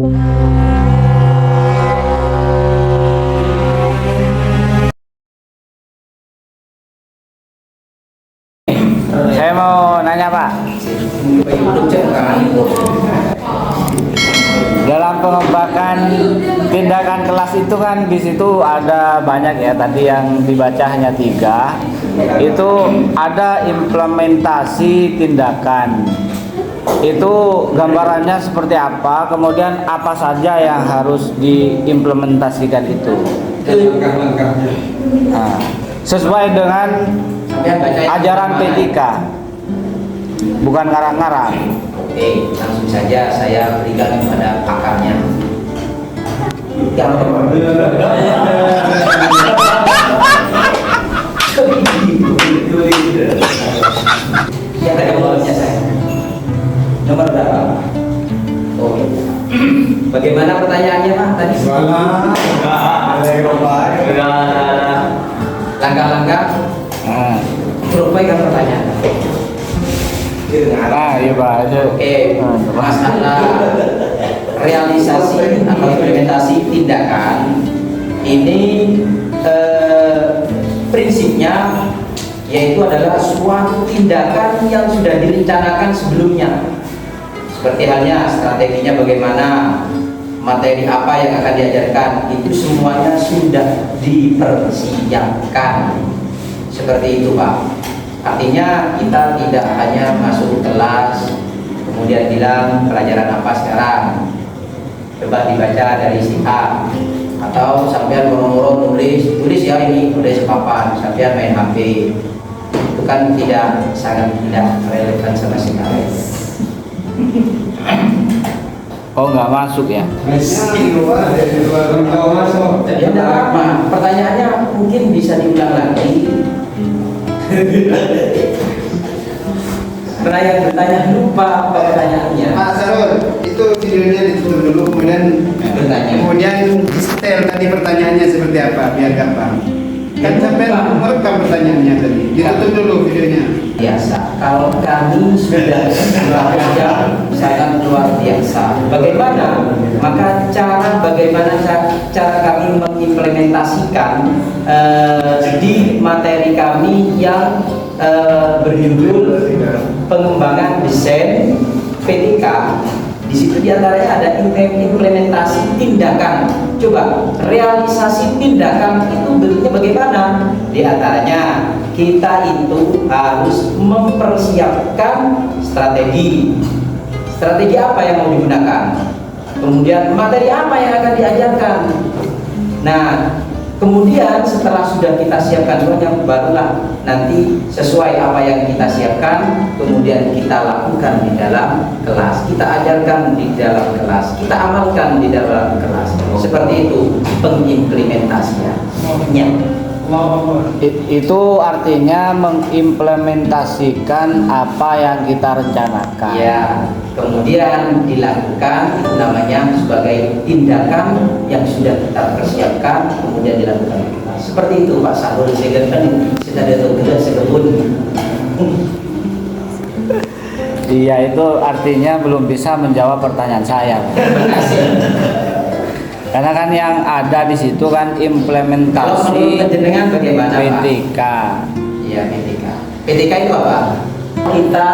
Saya mau nanya Pak, dalam pengembangan tindakan kelas itu kan di situ ada banyak ya, tadi yang dibaca hanya 3. Itu ada implementasi tindakan. Itu gambarannya seperti apa? Kemudian apa saja yang harus diimplementasikan itu? Nah, sesuai dengan ajaran P3, bukan ngarang-ngarang. Oke, langsung saja saya berikan kepada pakarnya. Yang ada nomornya saya. Nomor berapa? Oh, bagaimana pertanyaannya Pak tadi? Langkah-langkah perbaikan pertanyaan. Iya Pak. Oke, masalah realisasi atau implementasi tindakan ini prinsipnya yaitu adalah suatu tindakan yang sudah direncanakan sebelumnya. Seperti halnya strateginya bagaimana, materi apa yang akan diajarkan, itu semuanya sudah dipersiapkan. Seperti itu Pak. Artinya kita tidak hanya masuk kelas kemudian bilang pelajaran apa sekarang, coba dibaca dari si A, atau sampean murung-murung tulis ya ini udah sepapan, sampean main HP. Itu kan sangat tidak relevan sama sekali. Oh, nggak masuk ya? Jadi ada apa? Pertanyaannya mungkin bisa diulang lagi. Karena yang bertanya lupa apa pertanyaannya. Pak Sarul, itu videonya ditutup dulu, kemudian Bertanya. kemudian detail tadi pertanyaannya seperti apa, biar gampang. Kan sampai merekam pertanyaannya tadi, ditutup dulu videonya. Biasa, kalau kami sudah belajar sangat luar biasa. Bagaimana? Maka bagaimana cara kami mengimplementasikan di materi kami yang berjudul pengembangan desain PTK. Di situ diantaranya ada implementasi tindakan. Coba realisasi tindakan itu bentuknya bagaimana? Di antaranya kita itu harus mempersiapkan strategi. Strategi apa yang mau digunakan? Kemudian materi apa yang akan diajarkan? Nah, kemudian setelah sudah kita siapkan semuanya, barulah nanti sesuai apa yang kita siapkan, kemudian kita lakukan di dalam kelas, kita ajarkan di dalam kelas, kita amalkan di dalam kelas. Seperti itu pengimplementasinya. Itu artinya mengimplementasikan apa yang kita rencanakan. Ya, kemudian dilakukan, itu namanya sebagai tindakan yang sudah kita persiapkan, kemudian dilakukan. Seperti itu Pak Sahrul, saya ada sekebun. Iya, itu artinya belum bisa menjawab pertanyaan saya. Terima kasih. Karena kan yang ada di situ kan Kalau implementasi menurut jenengan bagaimana Pak? PTK. Iya, PTK. PTK itu apa? Kita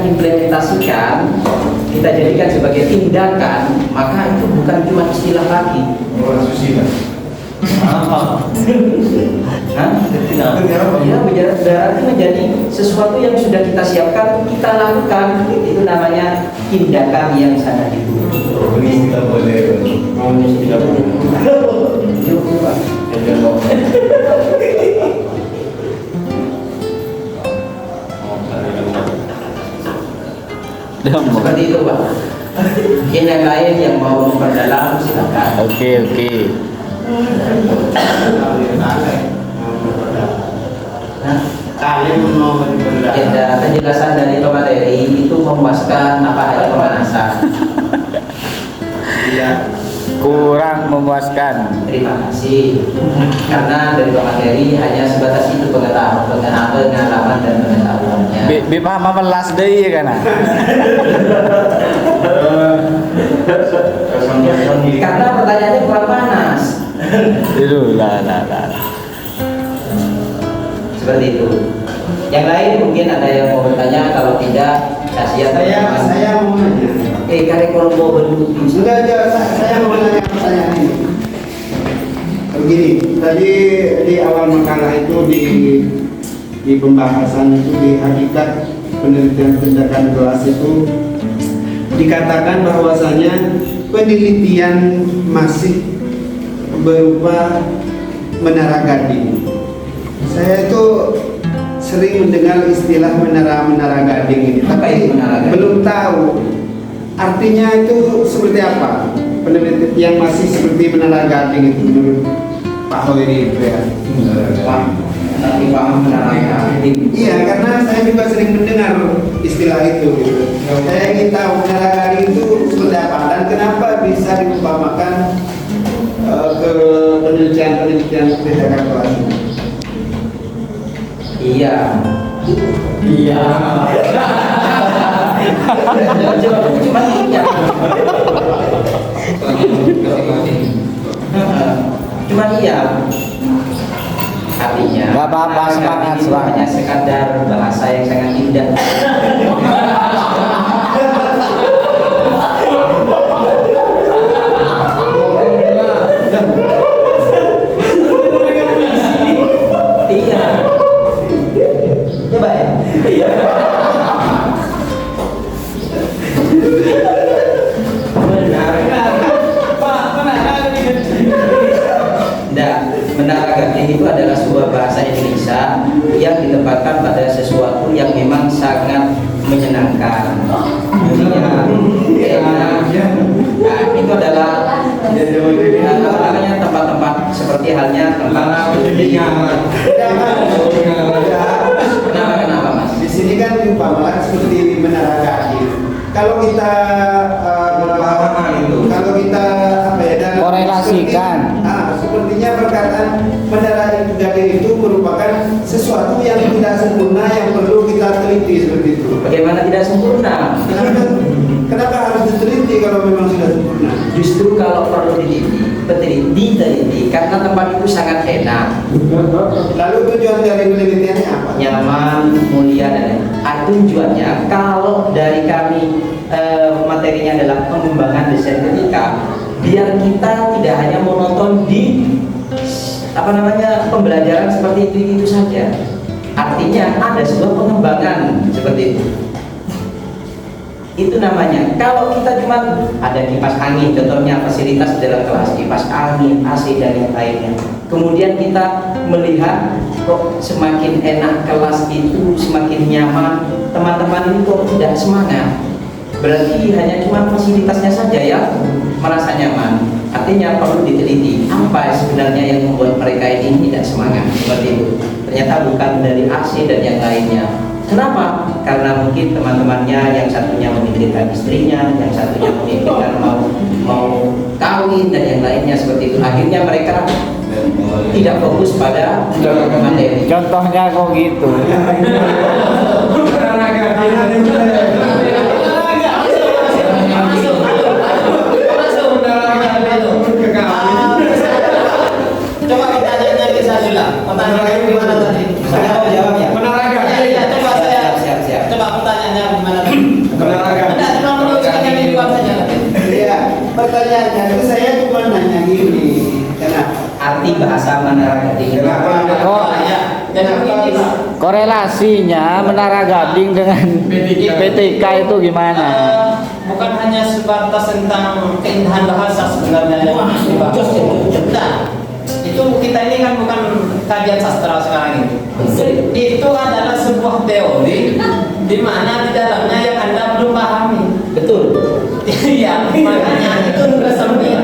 implementasikan, kita jadikan sebagai tindakan, maka itu bukan cuma istilah lagi. Hah? Ya, berarti menjadi sesuatu yang sudah kita siapkan, kita lakukan. Itu namanya tindakan yang sangat dibutuhkan. Ini tidak boleh. Tidak boleh. Seperti itu Pak. Mungkin yang lain yang mau memperdalam silakan. Oke. Penjelasan dari pemateri itu memuaskan apa hanya pemanasan. Kurang memuaskan. Terima kasih. Karena dari pemateri hanya sebatas itu pengalaman dan pengetahuannya. Bi paham apa last day kan? Karena pertanyaannya kurang panas. Itu lah. Seperti itu. Yang lain mungkin ada yang mau bertanya, kalau tidak kasihan teman-teman. Saya mau nanya. Karek kalau mau berdua. Sudah aja, saya mau nanya pertanyaan ini. Begini, tadi di awal makalah itu di pembahasan itu di hakikat penelitian tindakan kelas itu dikatakan bahwasanya penelitian masih berupa menara gading. Saya itu sering mendengar istilah menara gading ini, Apa itu tapi menara gading? belum tahu artinya itu seperti apa. Penelitian yang masih seperti menara gading itu menurut Pak Hoiri itu ya. Nanti paham menara gading. Iya, karena saya juga sering mendengar istilah itu. Gitu. Saya ingin tahu menara gading itu seperti apa dan kenapa bisa diumpamakan ke penelitian tindakan kelas ini. Iya. Cuma iya. Cuma iya. Artinya Gak apa-apa, semangat, itu semangat. hanya sekadar bahasa yang sangat indah. Iya. Coba ya. Nah, menara gading itu adalah sebuah bahasa Indonesia yang ditempatkan pada sesuatu yang memang sangat menyenangkan. Dunia, enak. Nah, itu adalah apa namanya, tempat-tempat seperti halnya tempat kenapa mas? Di sini kan diumpamakan seperti menara gading. Kalau kita kalau kita apa ya, dalam Korelasikan. sepertinya perkataan menara gading itu merupakan sesuatu yang tidak sempurna yang perlu kita teliti seperti itu. Bagaimana tidak sempurna? Kenapa harus diteliti kalau memang sudah sempurna? Justru kalau perlu diteliti karena tempat itu sangat enak, Lalu tujuan dari penelitiannya apa? nyaman, mulia, dan lain. Tujuannya kalau dari kami materinya adalah pengembangan desain ketika, biar kita tidak hanya monoton di pembelajaran seperti itu saja. Artinya ada sebuah pengembangan seperti itu. Itu namanya. Kalau kita cuma ada kipas angin, contohnya fasilitas di dalam kelas, kipas angin, AC dan yang lainnya. Kemudian kita melihat kok semakin enak kelas itu, semakin nyaman, teman-teman ini kok tidak semangat. Berarti hanya cuma fasilitasnya saja yang merasa nyaman. Artinya perlu diteliti apa sebenarnya yang membuat mereka ini tidak semangat seperti itu. Ternyata bukan dari AC dan yang lainnya. Kenapa? Karena mungkin teman-temannya yang satunya memikirkan istrinya, yang satunya memikirkan mau kawin dan yang lainnya seperti itu. Akhirnya mereka tidak fokus pada materi. Contohnya kok gitu. Coba kita tanya bisa dulu. Pertanyaannya gimana tadi? Saya mau jawab ya. Iya, coba saya. Siap. Coba pertanyaannya gimana tadi? Tidak, cuma meneruskan yang di luar saja. Iya, pertanyaannya itu saya cuma nanya gini, kenapa? Arti bahasa menara gading. Oh, Ya, jadi begini Pak. korelasinya menara gading dengan PTK itu gimana? Bukan hanya sebatas tentang keindahan bahasa sebenarnya yang dibahas. Nah, itu kita ini kan bukan kajian sastra sekarang ini. Itu adalah sebuah teori di mana di dalamnya yang Anda belum pahami. Betul. Iya, makanya itu resepnya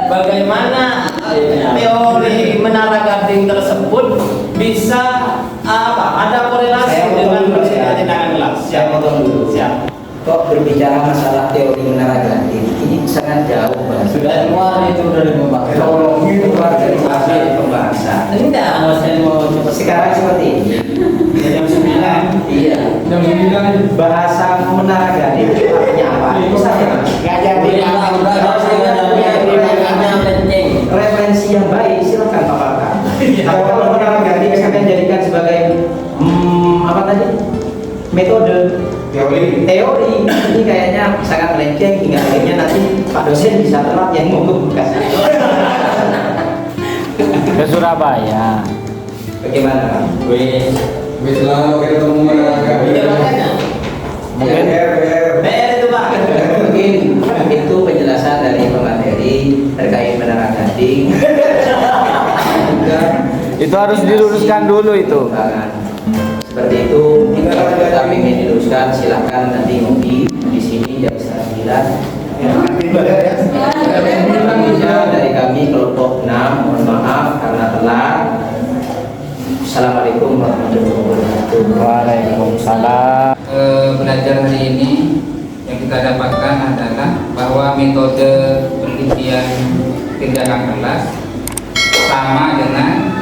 bagaimana teori menara gading tersebut bisa ada korelasi Saya dengan potong dulu ya. tindakan kelas. Saya potong dulu. Siap. Kok berbicara masalah teori menara gading ini sangat jauh bahasa. Sudah keluar itu dari pembahasan. Itu keluar dari pembahasan. Tidak. Sekarang seperti ini. Jam 9. Iya. bahasa Menara Gading itu artinya apa? Itu saja Mas. Nggak jadi. Referensi yang baik silakan paparkan. Kalau Menara Gading kalian jadikan sebagai apa tadi? Metode Teori. ini kayaknya sangat melenceng hingga akhirnya nanti Pak dosen bisa telat yang mau ke Bekasi. Ke Surabaya. Bagaimana? Wis lah ketemu agak Mungkin PR itu Pak. Mungkin itu penjelasan dari pemateri terkait Menara Gading. Juga itu harus diluruskan dulu itu. seperti itu. Jika kita ingin diluruskan silahkan nanti ngopi di sini jam 9. Dari kami kelompok 6 mohon maaf karena telat. Assalamualaikum warahmatullahi wabarakatuh. Waalaikumsalam. Belajar hari ini yang kita dapatkan adalah bahwa metode penelitian tindakan kelas sama dengan